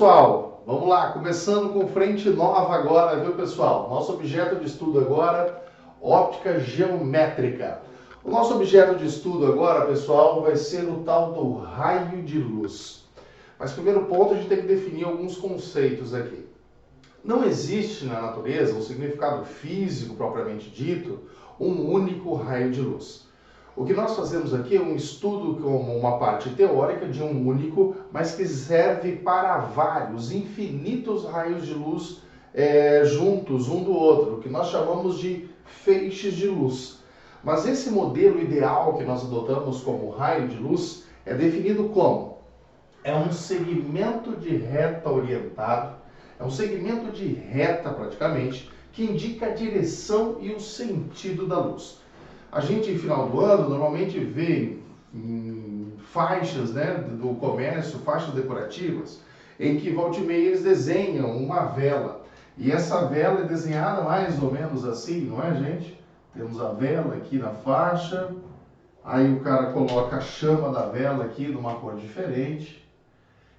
pessoal? Vamos lá, começando com frente nova agora, viu, pessoal? Nosso objeto de estudo agora, óptica geométrica. O nosso objeto de estudo agora, pessoal, vai ser o tal do raio de luz. Mas primeiro ponto, a gente tem que definir alguns conceitos aqui. Não existe na natureza um significado físico propriamente dito, um único raio de luz. O que nós fazemos aqui é um estudo como uma parte teórica de um único, mas que serve para vários, infinitos raios de luz juntos um do outro, que nós chamamos de feixes de luz. Mas esse modelo ideal que nós adotamos como raio de luz é definido como? É um segmento de reta orientado, é um segmento de reta praticamente, que indica a direção e o sentido da luz. A gente, em final do ano, normalmente vê faixas do comércio, faixas decorativas, em que volta e meia eles desenham uma vela. E essa vela é desenhada mais ou menos assim, não é, gente? Temos a vela aqui na faixa, aí o cara coloca a chama da vela aqui numa cor diferente,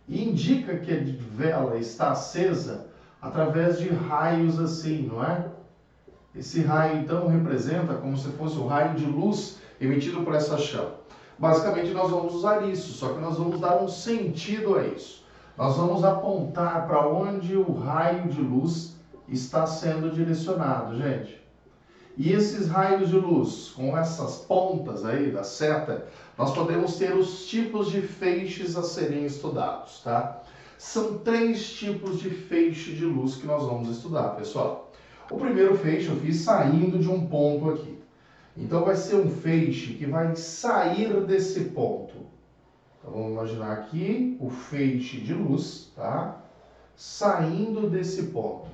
e indica que a vela está acesa através de raios assim, não é? Esse raio, então, representa como se fosse um raio de luz emitido por essa chama. Basicamente, nós vamos usar isso, só que nós vamos dar um sentido a isso. Nós vamos apontar para onde o raio de luz está sendo direcionado, gente. E esses raios de luz, com essas pontas aí da seta, nós podemos ter os tipos de feixes a serem estudados, tá? São 3 tipos de feixe de luz que nós vamos estudar, pessoal. O primeiro feixe eu fiz saindo de um ponto aqui. Então vai ser um feixe que vai sair desse ponto. Então vamos imaginar aqui o feixe de luz, tá? Saindo desse ponto.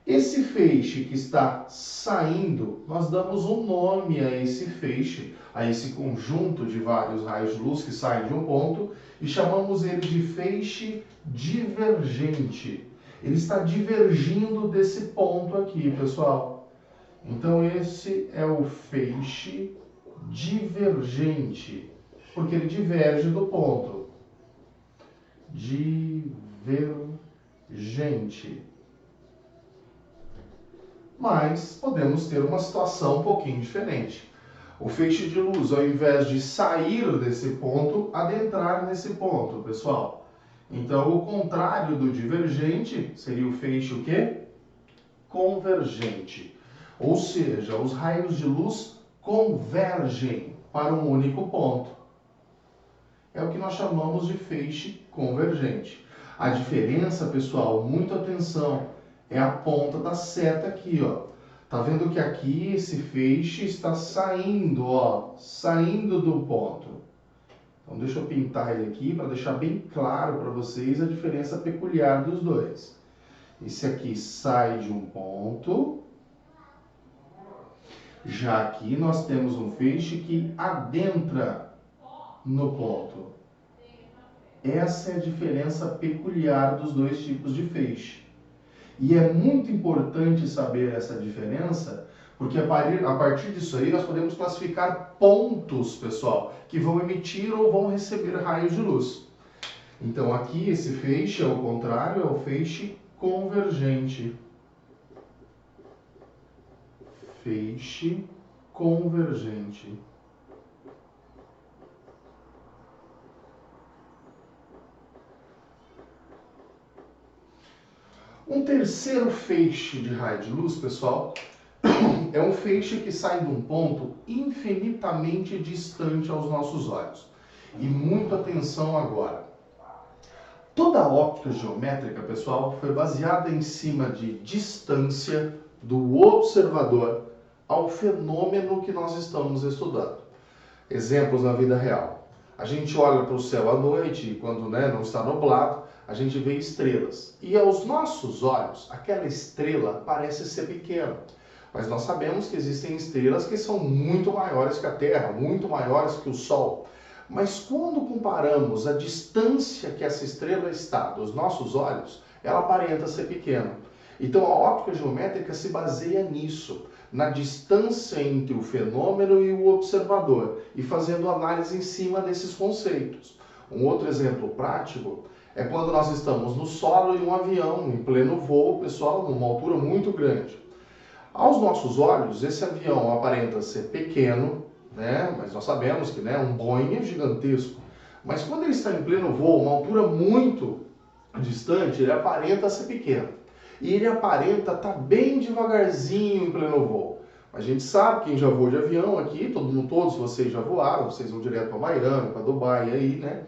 Esse feixe que está saindo, nós damos um nome a esse feixe, a esse conjunto de vários raios de luz que saem de um ponto, e chamamos ele de feixe divergente. Ele está divergindo desse ponto aqui, pessoal. Então esse é o feixe divergente, porque ele diverge do ponto. Divergente. Mas podemos ter uma situação um pouquinho diferente. O feixe de luz, ao invés de sair desse ponto, adentrar nesse ponto, pessoal. Então, o contrário do divergente seria o feixe o quê? Convergente. Ou seja, os raios de luz convergem para um único ponto. É o que nós chamamos de feixe convergente. A diferença, pessoal, muita atenção, é a ponta da seta aqui, ó. Tá vendo que aqui esse feixe está saindo, ó, saindo do ponto. Então deixa eu pintar ele aqui para deixar bem claro para vocês a diferença peculiar dos dois. Esse aqui sai de um ponto. Já aqui nós temos um feixe que adentra no ponto. Essa é a diferença peculiar dos dois tipos de feixe. E é muito importante saber essa diferença, porque a partir disso aí nós podemos classificar pontos, pessoal, que vão emitir ou vão receber raios de luz. Então aqui esse feixe, ao contrário, é o feixe convergente. Feixe convergente. Um terceiro feixe de raio de luz, pessoal, é um feixe que sai de um ponto infinitamente distante aos nossos olhos. E muita atenção agora. Toda a óptica geométrica, pessoal, foi baseada em cima de distância do observador ao fenômeno que nós estamos estudando. Exemplos na vida real. A gente olha para o céu à noite, e quando não está nublado, a gente vê estrelas. E aos nossos olhos, aquela estrela parece ser pequena. Mas nós sabemos que existem estrelas que são muito maiores que a Terra, muito maiores que o Sol. Mas quando comparamos a distância que essa estrela está dos nossos olhos, ela aparenta ser pequena. Então a óptica geométrica se baseia nisso, na distância entre o fenômeno e o observador, e fazendo análise em cima desses conceitos. Um outro exemplo prático é quando nós estamos no solo e um avião em pleno voo, pessoal, numa altura muito grande. Aos nossos olhos, esse avião aparenta ser pequeno, né? Mas nós sabemos que, né, um Boeing é gigantesco. Mas quando ele está em pleno voo, uma altura muito distante, ele aparenta ser pequeno. E ele aparenta estar bem devagarzinho em pleno voo. A gente sabe, quem já voou de avião aqui, todos vocês já voaram, vocês vão direto para Miami, para Dubai aí, né?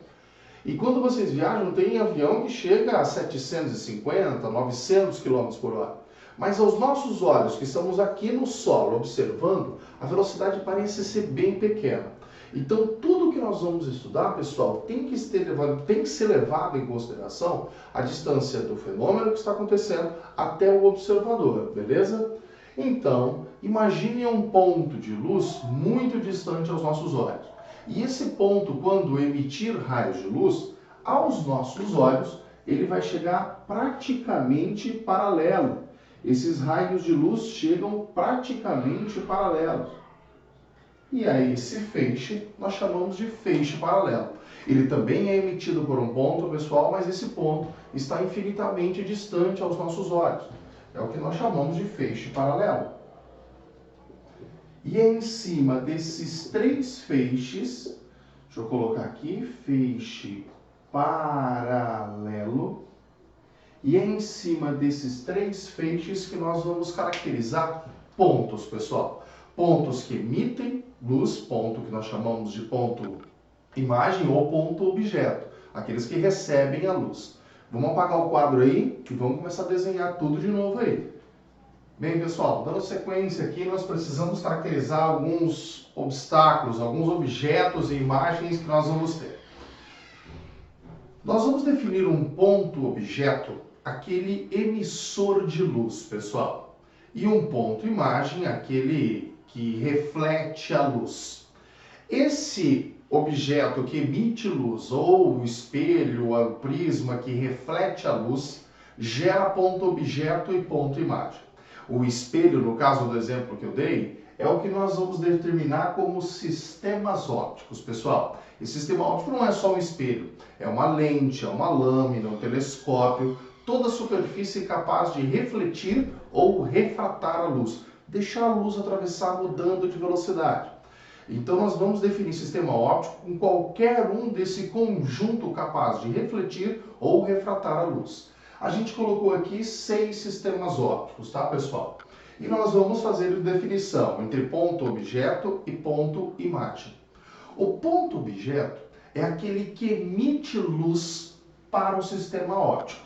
E quando vocês viajam, tem avião que chega a 750, 900 km por hora. Mas aos nossos olhos, que estamos aqui no solo observando, a velocidade parece ser bem pequena. Então, tudo que nós vamos estudar, pessoal, tem que ser levado em consideração a distância do fenômeno que está acontecendo até o observador, beleza? Então, imagine um ponto de luz muito distante aos nossos olhos. E esse ponto, quando emitir raios de luz, aos nossos olhos, ele vai chegar praticamente paralelo. Esses raios de luz chegam praticamente paralelos. E aí esse feixe nós chamamos de feixe paralelo. Ele também é emitido por um ponto, pessoal, mas esse ponto está infinitamente distante aos nossos olhos. É o que nós chamamos de feixe paralelo. E é em cima desses três feixes, deixa eu colocar aqui, feixe paralelo, e é em cima desses três feixes que nós vamos caracterizar pontos, pessoal. Pontos que emitem luz, ponto que nós chamamos de ponto imagem ou ponto objeto, aqueles que recebem a luz. Vamos apagar o quadro aí e vamos começar a desenhar tudo de novo aí. Bem, pessoal, dando sequência aqui, nós precisamos caracterizar alguns obstáculos, alguns objetos e imagens que nós vamos ter. Nós vamos definir um ponto-objeto, aquele emissor de luz, pessoal. E um ponto-imagem, aquele que reflete a luz. Esse objeto que emite luz, ou o espelho, o prisma que reflete a luz, gera ponto-objeto e ponto-imagem. O espelho, no caso do exemplo que eu dei, é o que nós vamos determinar como sistemas ópticos, pessoal. E sistema óptico não é só um espelho, é uma lente, é uma lâmina, um telescópio, toda superfície capaz de refletir ou refratar a luz, deixar a luz atravessar mudando de velocidade. Então nós vamos definir sistema óptico com qualquer um desse conjunto capaz de refletir ou refratar a luz. A gente colocou aqui 6 sistemas ópticos, tá, pessoal? E nós vamos fazer a definição entre ponto-objeto e ponto-imagem. O ponto-objeto é aquele que emite luz para o sistema óptico.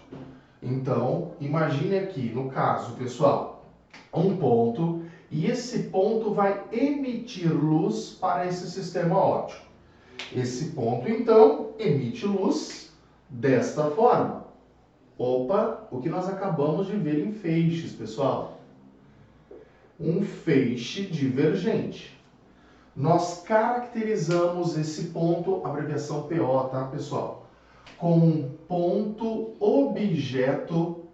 Então, imagine aqui, no caso, pessoal, um ponto, e esse ponto vai emitir luz para esse sistema óptico. Esse ponto, então, emite luz desta forma. Opa, o que nós acabamos de ver em feixes, pessoal. Um feixe divergente. Nós caracterizamos esse ponto, abreviação PO, tá, pessoal? Como um ponto objeto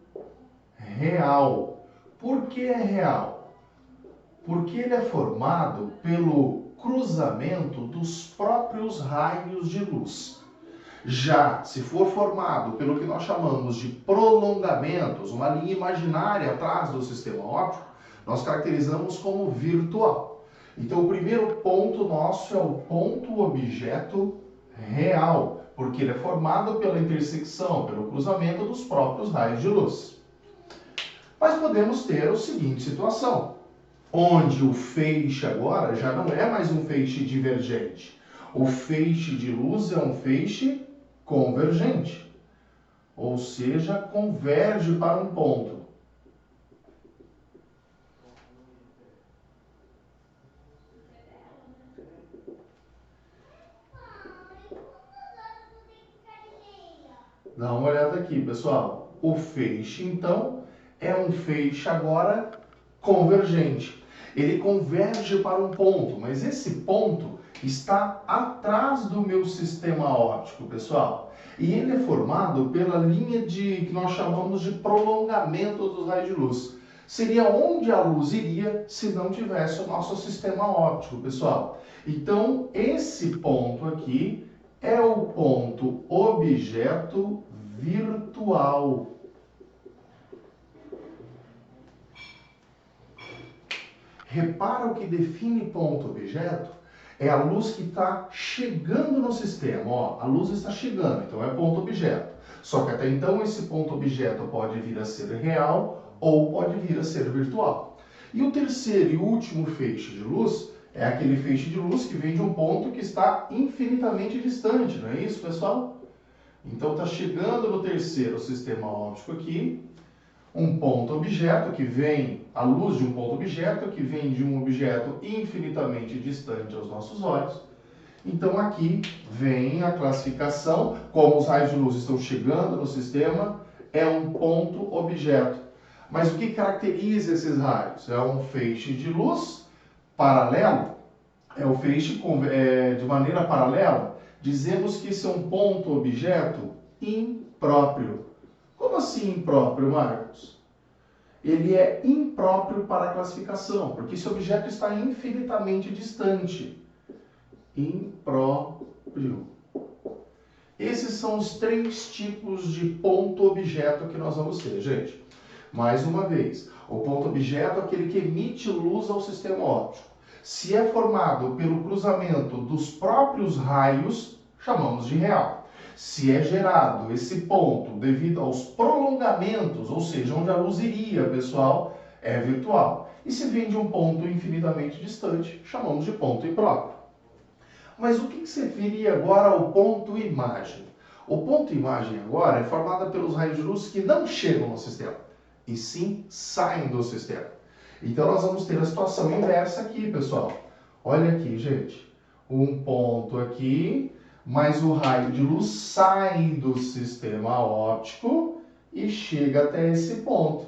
real. Por que é real? Porque ele é formado pelo cruzamento dos próprios raios de luz. Já se for formado pelo que nós chamamos de prolongamentos, uma linha imaginária atrás do sistema óptico, nós caracterizamos como virtual. Então o primeiro ponto nosso é o ponto-objeto real, porque ele é formado pela intersecção, pelo cruzamento dos próprios raios de luz. Mas podemos ter a seguinte situação, onde o feixe agora já não é mais um feixe divergente. O feixe de luz é um feixe convergente, ou seja, converge para um ponto. Dá uma olhada aqui, pessoal. O feixe, então, é um feixe agora convergente. Ele converge para um ponto, mas esse ponto está atrás do meu sistema óptico, pessoal. E ele é formado pela linha que nós chamamos de prolongamento dos raios de luz. Seria onde a luz iria se não tivesse o nosso sistema óptico, pessoal. Então, esse ponto aqui é o ponto objeto virtual. Repara o que define ponto-objeto? É a luz que está chegando no sistema. Ó, a luz está chegando, então é ponto-objeto. Só que até então esse ponto-objeto pode vir a ser real ou pode vir a ser virtual. E o terceiro e último feixe de luz é aquele feixe de luz que vem de um ponto que está infinitamente distante, não é isso, pessoal? Então está chegando no terceiro sistema óptico aqui, um ponto-objeto que vem, a luz de um ponto-objeto que vem de um objeto infinitamente distante aos nossos olhos. Então aqui vem a classificação, como os raios de luz estão chegando no sistema, é um ponto-objeto. Mas o que caracteriza esses raios? É um feixe de luz paralelo, é o feixe de maneira paralela. Dizemos que esse é um ponto-objeto impróprio. Como assim impróprio, Marcos? Ele é impróprio para a classificação, porque esse objeto está infinitamente distante. Impróprio. Esses são os três tipos de ponto-objeto que nós vamos ter, gente. Mais uma vez, o ponto-objeto é aquele que emite luz ao sistema óptico. Se é formado pelo cruzamento dos próprios raios, chamamos de real. Se é gerado esse ponto devido aos prolongamentos, ou seja, onde a luz iria, pessoal, é virtual. E se vem de um ponto infinitamente distante, chamamos de ponto impróprio. Mas o que se refere agora ao ponto-imagem? O ponto-imagem agora é formado pelos raios de luz que não chegam no sistema, e sim saem do sistema. Então nós vamos ter a situação inversa aqui, pessoal. Olha aqui, gente. Um ponto aqui, mas o raio de luz sai do sistema óptico e chega até esse ponto.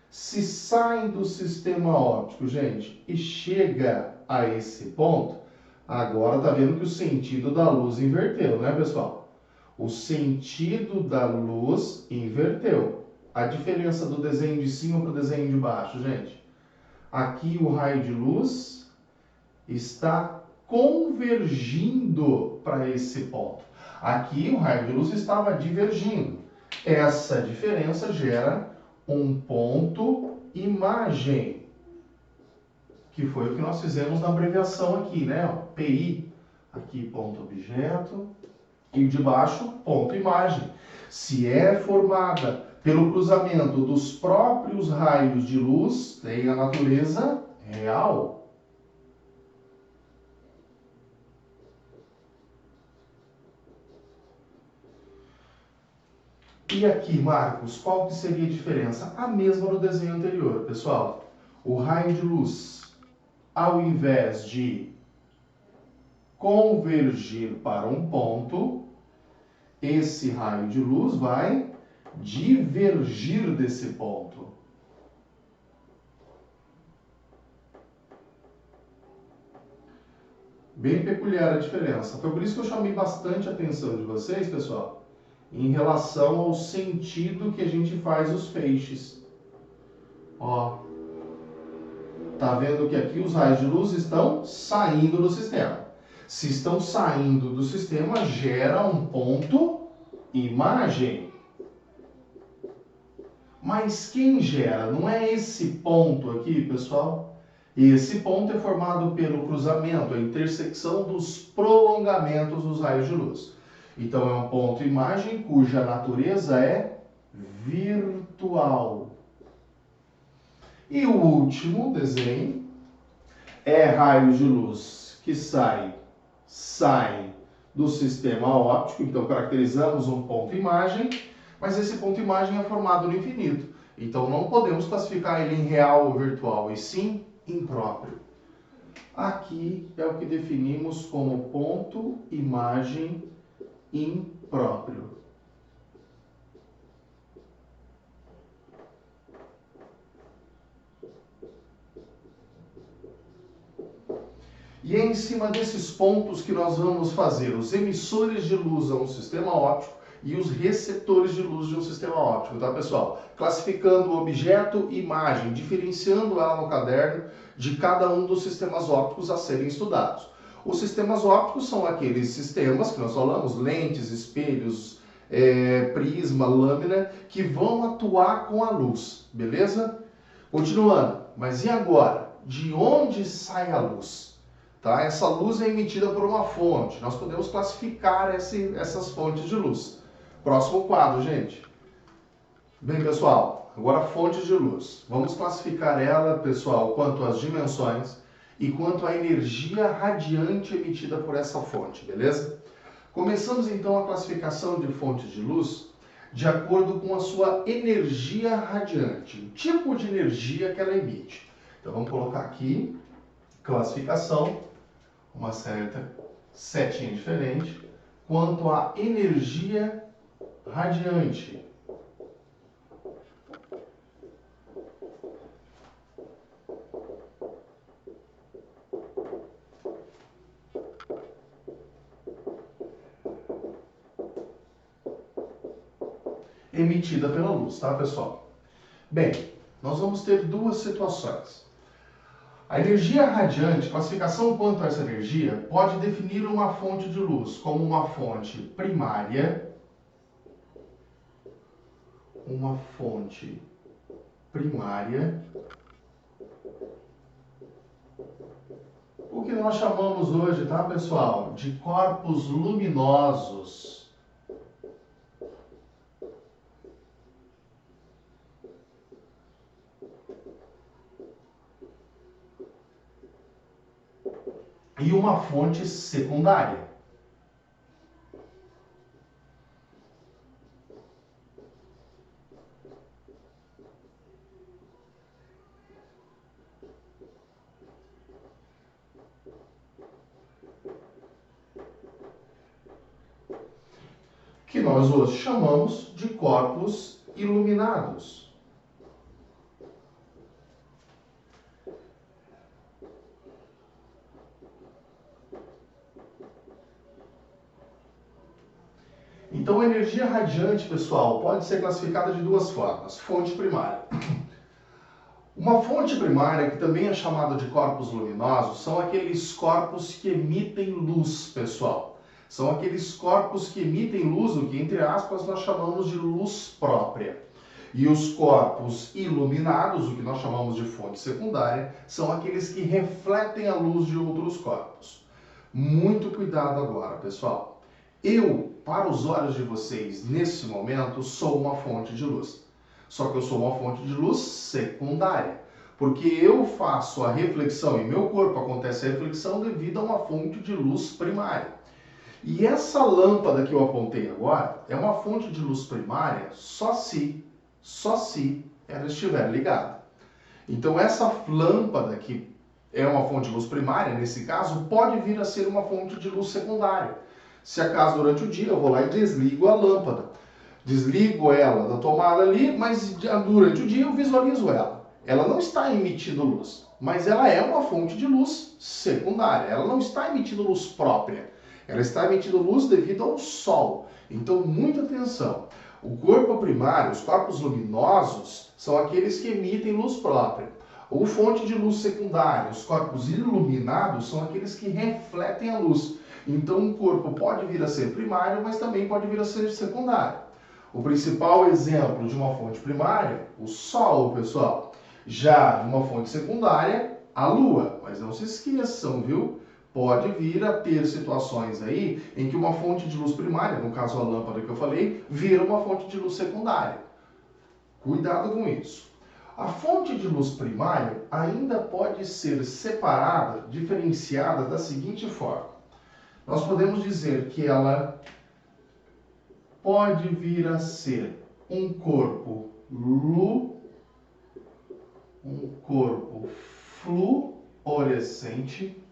Se sai do sistema óptico, gente, e chega a esse ponto, agora tá vendo que o sentido da luz inverteu, né, pessoal? O sentido da luz inverteu. A diferença do desenho de cima para o desenho de baixo, gente. Aqui o raio de luz está convergindo para esse ponto. Aqui o raio de luz estava divergindo. Essa diferença gera um ponto-imagem, que foi o que nós fizemos na abreviação aqui, né? PI. Aqui ponto-objeto e de baixo ponto-imagem. Se é formada pelo cruzamento dos próprios raios de luz, tem a natureza real. E aqui, Marcos, qual que seria a diferença? A mesma no desenho anterior, pessoal. O raio de luz, ao invés de convergir para um ponto, esse raio de luz vai divergir desse ponto. Bem peculiar a diferença. Foi por isso que eu chamei bastante a atenção de vocês, pessoal, em relação ao sentido que a gente faz os feixes. Ó, tá vendo que aqui os raios de luz estão saindo do sistema. Se estão saindo do sistema, gera um ponto-imagem. Mas quem gera? Não é esse ponto aqui, pessoal? Esse ponto é formado pelo cruzamento, a intersecção dos prolongamentos dos raios de luz. Então é um ponto-imagem cuja natureza é virtual. E o último desenho é raios de luz que saem do sistema óptico. Então caracterizamos um ponto-imagem, mas esse ponto-imagem é formado no infinito. Então não podemos classificar ele em real ou virtual, e sim impróprio. Aqui é o que definimos como ponto-imagem impróprio. E é em cima desses pontos que nós vamos fazer os emissores de luz a um sistema óptico e os receptores de luz de um sistema óptico, tá, pessoal? Classificando o objeto e imagem, diferenciando ela no caderno de cada um dos sistemas ópticos a serem estudados. Os sistemas ópticos são aqueles sistemas que nós falamos, lentes, espelhos, prisma, lâmina, que vão atuar com a luz, beleza? Continuando, mas e agora? De onde sai a luz? Tá? Essa luz é emitida por uma fonte, nós podemos classificar essas fontes de luz. Próximo quadro, gente. Bem, pessoal, agora fontes de luz. Vamos classificar ela, pessoal, quanto às dimensões e quanto à energia radiante emitida por essa fonte, beleza? Começamos então a classificação de fontes de luz de acordo com a sua energia radiante, o tipo de energia que ela emite. Então vamos colocar aqui, classificação, uma certa setinha diferente, quanto à energia radiante. Emitida pela luz, tá, pessoal? Bem, nós vamos ter duas situações. A energia radiante, classificação quanto a essa energia, pode definir uma fonte de luz como uma fonte primária, o que nós chamamos hoje, tá, pessoal, de corpos luminosos. E uma fonte secundária. Que nós hoje chamamos de corpos iluminados. Então, a energia radiante, pessoal, pode ser classificada de duas formas. Fonte primária. Uma fonte primária, que também é chamada de corpos luminosos, são aqueles corpos que emitem luz, pessoal. São aqueles corpos que emitem luz, o que, entre aspas, nós chamamos de luz própria. E os corpos iluminados, o que nós chamamos de fonte secundária, são aqueles que refletem a luz de outros corpos. Muito cuidado agora, pessoal. Eu, para os olhos de vocês, nesse momento, sou uma fonte de luz. Só que eu sou uma fonte de luz secundária. Porque eu faço a reflexão, em meu corpo acontece a reflexão devido a uma fonte de luz primária. E essa lâmpada que eu apontei agora é uma fonte de luz primária só se ela estiver ligada. Então essa lâmpada que é uma fonte de luz primária, nesse caso, pode vir a ser uma fonte de luz secundária. Se acaso durante o dia eu vou lá e desligo a lâmpada. Desligo ela da tomada ali, mas durante o dia eu visualizo ela. Ela não está emitindo luz, mas ela é uma fonte de luz secundária. Ela não está emitindo luz própria. Ela está emitindo luz devido ao sol. Então, muita atenção. O corpo primário, os corpos luminosos, são aqueles que emitem luz própria. Ou fonte de luz secundária, os corpos iluminados, são aqueles que refletem a luz. Então, um corpo pode vir a ser primário, mas também pode vir a ser secundário. O principal exemplo de uma fonte primária, o Sol, pessoal. Já de uma fonte secundária, a Lua. Mas não se esqueçam, viu? Pode vir a ter situações aí em que uma fonte de luz primária, no caso a lâmpada que eu falei, vira uma fonte de luz secundária. Cuidado com isso. A fonte de luz primária ainda pode ser separada, diferenciada da seguinte forma. Nós podemos dizer que ela pode vir a ser um corpo fluorescente.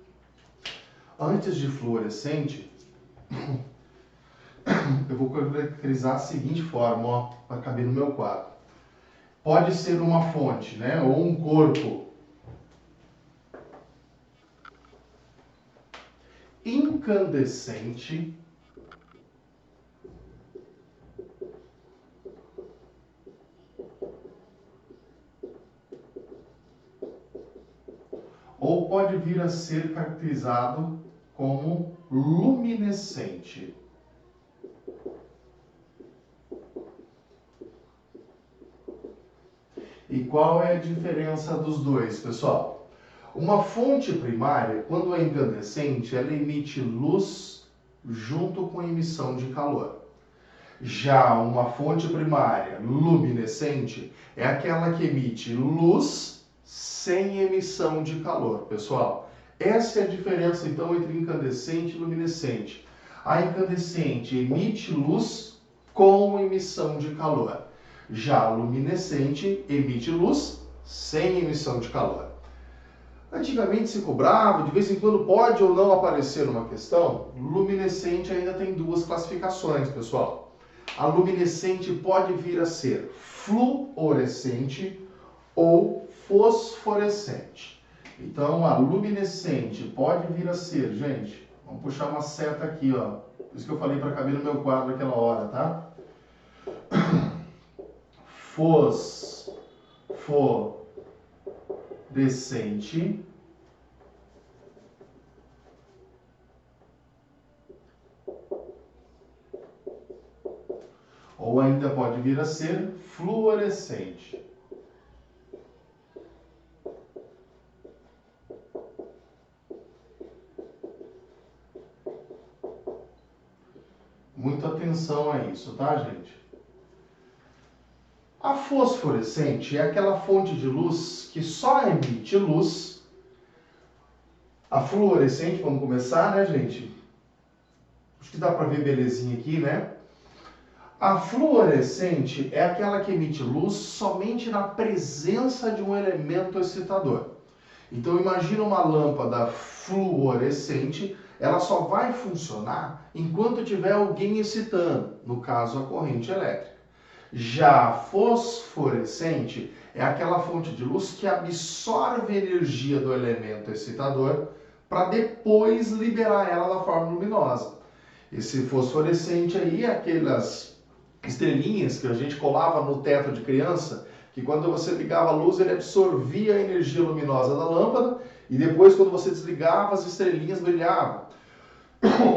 Antes de fluorescente, eu vou caracterizar a seguinte forma, para caber no meu quadro. Pode ser uma fonte, né, ou um corpo incandescente, ou pode vir a ser caracterizado como luminescente. E qual é a diferença dos dois, pessoal? Uma fonte primária, quando é incandescente, ela emite luz junto com a emissão de calor. Já uma fonte primária luminescente é aquela que emite luz sem emissão de calor, pessoal. Essa é a diferença, então, entre incandescente e luminescente. A incandescente emite luz com emissão de calor. Já a luminescente emite luz sem emissão de calor. Antigamente se cobrava, de vez em quando pode ou não aparecer uma questão. Luminescente ainda tem duas classificações, pessoal. A luminescente pode vir a ser fluorescente ou fosforescente. Então, a luminescente pode vir a ser, gente, vamos puxar uma seta aqui, ó. Por isso que eu falei para caber no meu quadro naquela hora, tá? Fosforescente ou ainda pode vir a ser fluorescente. Muita atenção a isso, tá, gente? A fosforescente é aquela fonte de luz que só emite luz. A fluorescente, vamos começar, né, gente? Acho que dá para ver belezinha aqui, né? A fluorescente é aquela que emite luz somente na presença de um elemento excitador. Então imagina uma lâmpada fluorescente, ela só vai funcionar enquanto tiver alguém excitando, no caso a corrente elétrica. Já a fosforescente é aquela fonte de luz que absorve a energia do elemento excitador para depois liberar ela da forma luminosa. Esse fosforescente aí é aquelas estrelinhas que a gente colava no teto de criança, que quando você ligava a luz ele absorvia a energia luminosa da lâmpada e depois quando você desligava as estrelinhas brilhavam.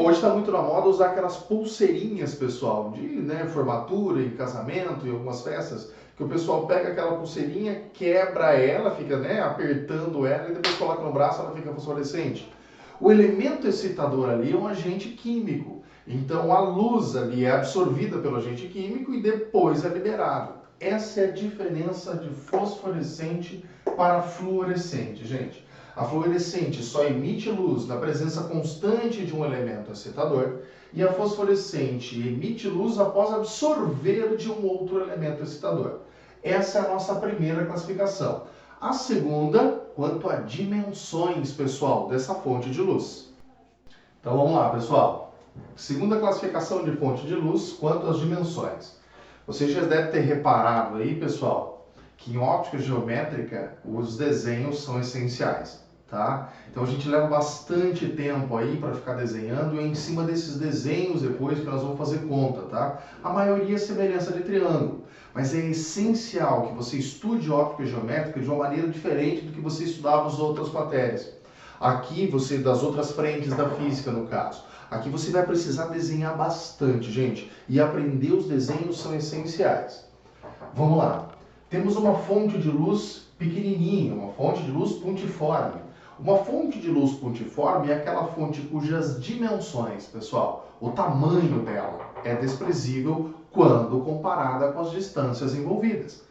Hoje está muito na moda usar aquelas pulseirinhas, pessoal, de formatura em casamento e algumas festas, que o pessoal pega aquela pulseirinha, quebra ela, fica apertando ela e depois coloca no braço, ela fica fosforescente. O elemento excitador ali é um agente químico, então a luz ali é absorvida pelo agente químico e depois é liberada. Essa é a diferença de fosforescente para fluorescente, gente. A fluorescente só emite luz na presença constante de um elemento excitador e a fosforescente emite luz após absorver de um outro elemento excitador. Essa é a nossa primeira classificação. A segunda, quanto a dimensões, pessoal, dessa fonte de luz. Então vamos lá, pessoal. Segunda classificação de fonte de luz, quanto às dimensões. Vocês já devem ter reparado aí, pessoal, que em óptica geométrica os desenhos são essenciais, tá? Então a gente leva bastante tempo aí para ficar desenhando e é em cima desses desenhos depois que nós vamos fazer conta, tá? A maioria é semelhança de triângulo, mas é essencial que você estude óptica geométrica de uma maneira diferente do que você estudava as outras matérias. Aqui você, das outras frentes da física no caso. Aqui você vai precisar desenhar bastante, gente, e aprender os desenhos são essenciais. Vamos lá. Temos uma fonte de luz pequenininha, uma fonte de luz pontiforme. Uma fonte de luz pontiforme é aquela fonte cujas dimensões, pessoal, o tamanho dela é desprezível quando comparada com as distâncias envolvidas.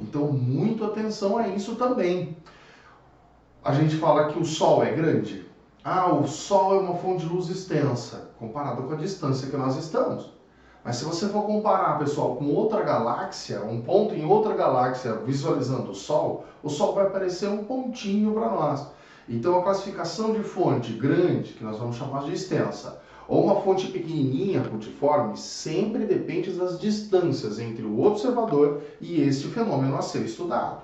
Então, muita atenção a isso também. A gente fala que o Sol é grande. O Sol é uma fonte de luz extensa, comparado com a distância que nós estamos. Mas se você for comparar, pessoal, com outra galáxia, um ponto em outra galáxia visualizando o Sol vai parecer um pontinho para nós. Então a classificação de fonte grande, que nós vamos chamar de extensa, ou uma fonte pequenininha, pontiforme, sempre depende das distâncias entre o observador e este fenômeno a ser estudado.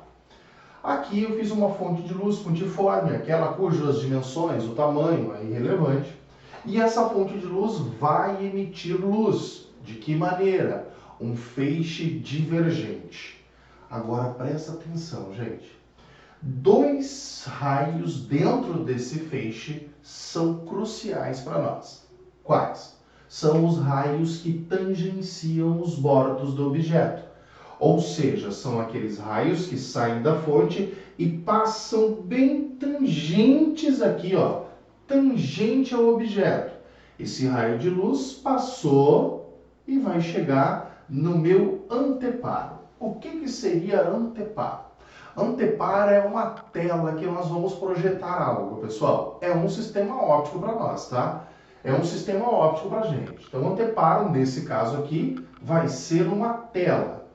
Aqui eu fiz uma fonte de luz pontiforme, aquela cujas dimensões, o tamanho é irrelevante. E essa fonte de luz vai emitir luz. De que maneira? Um feixe divergente. Agora presta atenção, gente. Dois raios dentro desse feixe são cruciais para nós. Quais? São os raios que tangenciam os bordos do objeto. Ou seja, são aqueles raios que saem da fonte e passam bem tangentes aqui, ó, tangente ao objeto. Esse raio de luz passou e vai chegar no meu anteparo. O que seria anteparo? Anteparo é uma tela que nós vamos projetar algo, pessoal. É um sistema óptico para nós, tá? É um sistema óptico para a gente. Então, anteparo, nesse caso aqui, vai ser uma tela.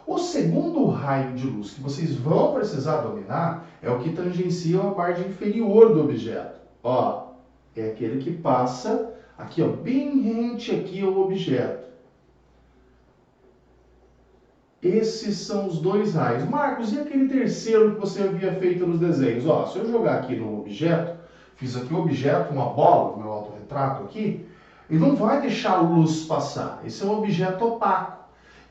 O segundo raio de luz que vocês vão precisar dominar é o que tangencia a parte inferior do objeto. Ó, é aquele que passa aqui, ó, bem rente aqui ao objeto. Esses são os dois raios. Marcos, e aquele terceiro que você havia feito nos desenhos? Ó, se eu jogar aqui no objeto, fiz aqui o objeto, uma bola, no meu autorretrato aqui, ele não vai deixar a luz passar. Esse é um objeto opaco.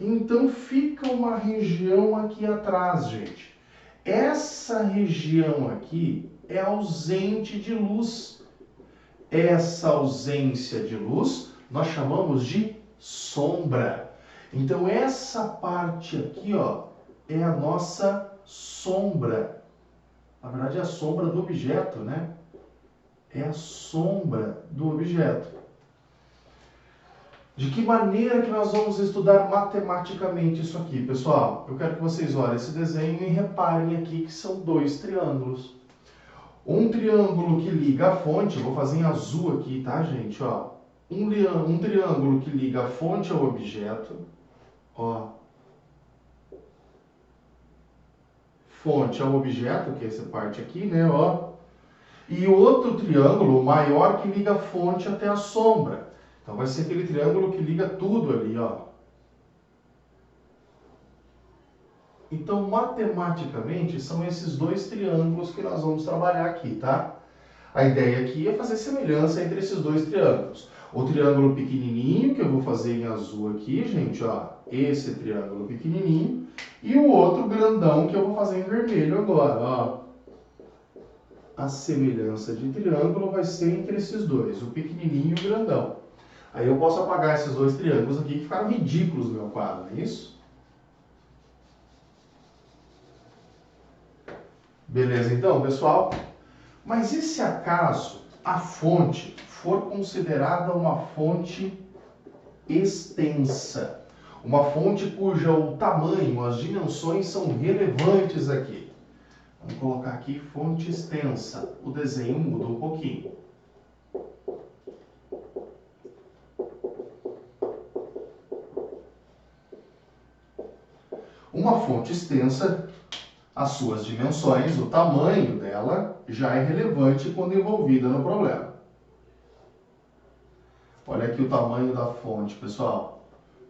Então fica uma região aqui atrás, gente. Essa região aqui é ausente de luz. Essa ausência de luz nós chamamos de sombra. Então essa parte aqui, ó, é a nossa sombra. Na verdade é a sombra do objeto, né? É a sombra do objeto. De que maneira que nós vamos estudar matematicamente isso aqui, pessoal? Eu quero que vocês olhem esse desenho e reparem aqui que são dois triângulos. Um triângulo que liga a fonte, eu vou fazer em azul aqui, tá, gente? Ó, um triângulo que liga a fonte ao objeto. Ó. Fonte ao objeto, que é essa parte aqui, né? Ó. E outro triângulo maior que liga a fonte até a sombra. Então vai ser aquele triângulo que liga tudo ali, ó. Então, matematicamente, são esses dois triângulos que nós vamos trabalhar aqui, tá? A ideia aqui é fazer semelhança entre esses dois triângulos. O triângulo pequenininho, que eu vou fazer em azul aqui, gente, ó. Esse triângulo pequenininho. E o outro grandão, que eu vou fazer em vermelho agora, ó. A semelhança de triângulo vai ser entre esses dois, o pequenininho e o grandão. Aí eu posso apagar esses dois triângulos aqui que ficaram ridículos no meu quadro, não é isso? Beleza então, pessoal? Mas e se acaso a fonte for considerada uma fonte extensa? Uma fonte cuja o tamanho, as dimensões são relevantes aqui. Vamos colocar aqui fonte extensa. O desenho muda um pouquinho. Uma fonte extensa, as suas dimensões, o tamanho dela, já é relevante quando envolvida no problema. Olha aqui o tamanho da fonte, pessoal.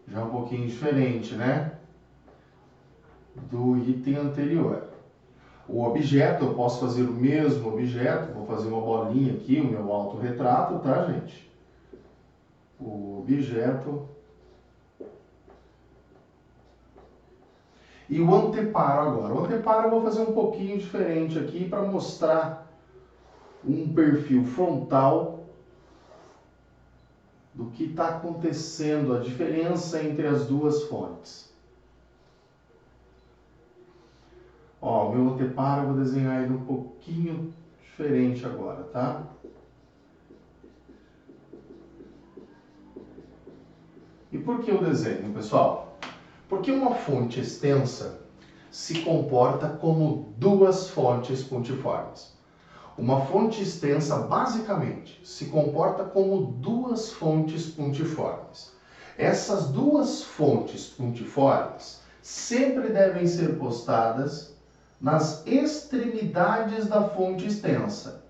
Já é um pouquinho diferente, né? Do item anterior. O objeto, eu posso fazer o mesmo objeto, vou fazer uma bolinha aqui, o meu autorretrato, tá, gente? O objeto. E o anteparo agora. O anteparo eu vou fazer um pouquinho diferente aqui para mostrar um perfil frontal do que está acontecendo, a diferença entre as duas fontes. Ó, o meu anteparo eu vou desenhar ele um pouquinho diferente agora, tá? E por que o desenho, pessoal? Porque uma fonte extensa se comporta como duas fontes pontiformes. Uma fonte extensa, basicamente, se comporta como duas fontes pontiformes. Essas duas fontes pontiformes sempre devem ser postadas nas extremidades da fonte extensa.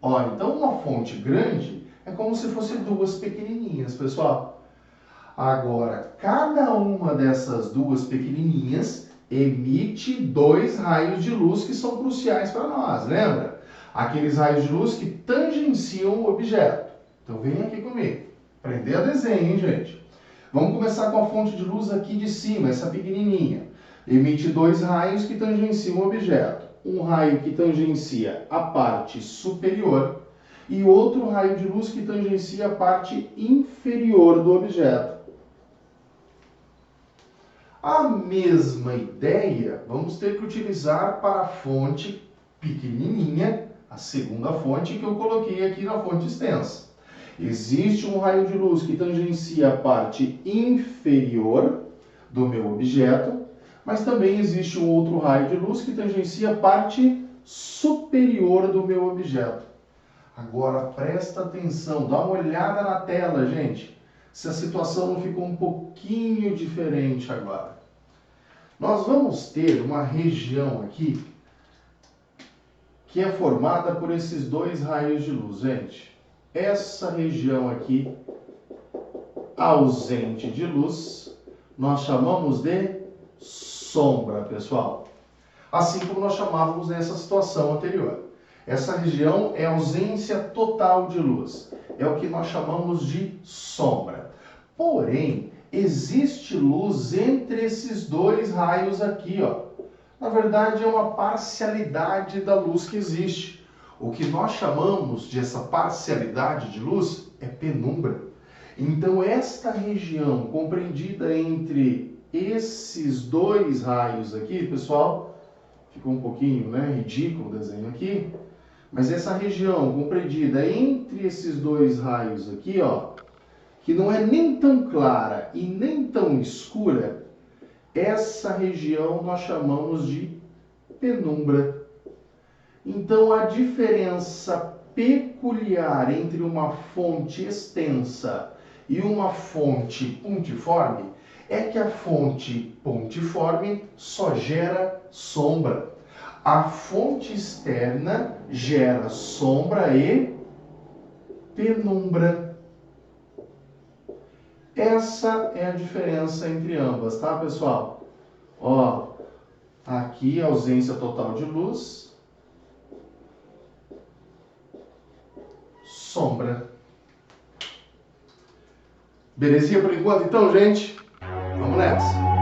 Ó, então uma fonte grande é como se fosse duas pequenininhas, pessoal. Agora, cada uma dessas duas pequenininhas emite dois raios de luz que são cruciais para nós, lembra? Aqueles raios de luz que tangenciam o objeto. Então vem aqui comigo. Aprender a desenho, hein, gente? Vamos começar com a fonte de luz aqui de cima, essa pequenininha. Emite dois raios que tangenciam o objeto. um raio que tangencia a parte superior e outro raio de luz que tangencia a parte inferior do objeto. A mesma ideia vamos ter que utilizar para a fonte pequenininha, a segunda fonte que eu coloquei aqui na fonte extensa. Existe um raio de luz que tangencia a parte inferior do meu objeto, mas também existe um outro raio de luz que tangencia a parte superior do meu objeto. Agora presta atenção, dá uma olhada na tela, gente, se a situação não ficou um pouquinho diferente agora. Nós vamos ter uma região aqui que é formada por esses dois raios de luz, gente. Essa região aqui, ausente de luz, nós chamamos de sombra, pessoal. Assim como nós chamávamos nessa situação anterior. Essa região é ausência total de luz. É o que nós chamamos de sombra. Porém, existe luz entre esses dois raios aqui, ó. Na verdade, é uma parcialidade da luz que existe. O que nós chamamos de essa parcialidade de luz é penumbra. Então, esta região compreendida entre esses dois raios aqui, pessoal, ficou um pouquinho, né, ridículo o desenho aqui, mas essa região compreendida entre esses dois raios aqui, ó, que não é nem tão clara e nem tão escura, essa região nós chamamos de penumbra. Então, a diferença peculiar entre uma fonte extensa e uma fonte pontiforme é que a fonte pontiforme só gera sombra. A fonte externa gera sombra e penumbra. Essa é a diferença entre ambas, tá, pessoal? Ó, aqui ausência total de luz, sombra. Belezinha por enquanto, então, gente? Vamos nessa!